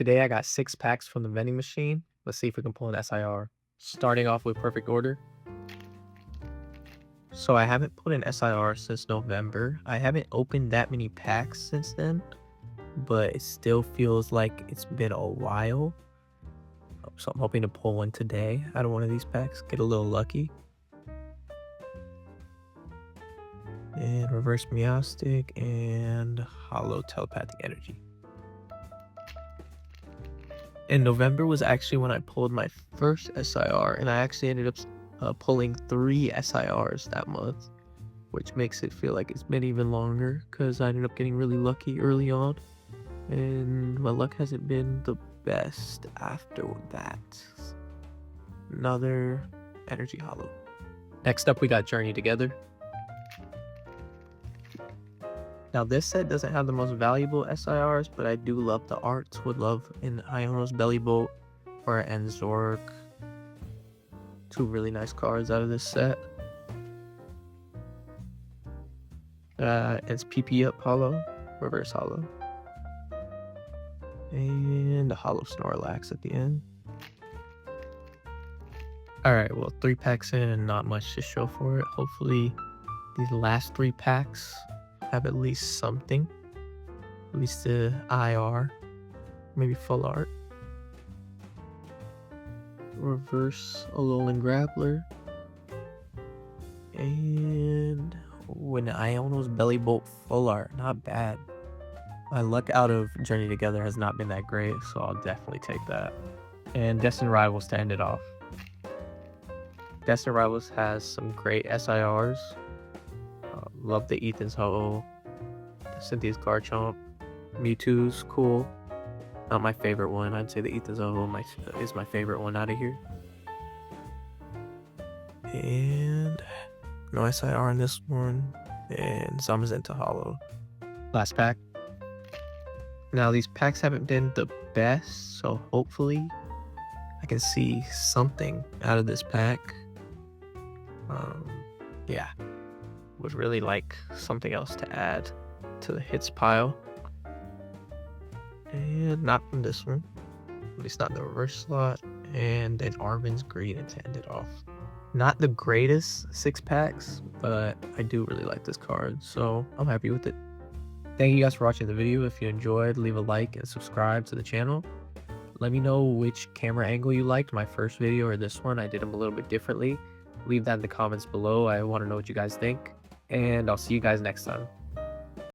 Today I got 6 packs from the vending machine. Let's see if we can pull an SIR. Starting off with perfect order. So I haven't pulled an SIR since November. I haven't opened that many packs since then, but it still feels like it's been a while. So I'm hoping to pull one today out of one of these packs, get a little lucky. And reverse Meowstic and hollow telepathic energy. And November was actually when I pulled my first SIR, and I actually ended up pulling 3 SIRs that month, which makes it feel like it's been even longer because I ended up getting really lucky early on, and my luck hasn't been the best after that. Another energy hollow. Next up, we got Journey Together. Now this set doesn't have the most valuable SIRs, but I do love the arts. Would love an Iono's Belly Bolt or an Zork. 2 really nice cards out of this set. It's PP up hollow, reverse hollow, and a hollow Snorlax at the end. Alright, well 3 packs in and not much to show for it. Hopefully these last 3 packs have at least something. At least the IR. Maybe full art. Reverse Alolan Grappler. And when Iono's Belly Bolt full art. Not bad. My luck out of Journey Together has not been that great, so I'll definitely take that. And Destined Rivals to end it off. Destined Rivals has some great SIRs. Love the Ethan's Ho-Oh, Cynthia's Garchomp, Mewtwo's cool. Not my favorite one. I'd say the Ethan's Ho-Oh is my favorite one out of here. And no SIR on this one. And Zamazenta Hollow. Last pack. Now these packs haven't been the best, so hopefully I can see something out of this pack. Yeah. Would really like something else to add to the hits pile. And not from this one. At least not the reverse slot. And then Arvin's Green to end it off. Not the greatest 6 packs, but I do really like this card, so I'm happy with it. Thank you guys for watching the video. If you enjoyed, leave a like and subscribe to the channel. Let me know which camera angle you liked, my first video or this one. I did them a little bit differently. Leave that in the comments below. I want to know what you guys think. And I'll see you guys next time.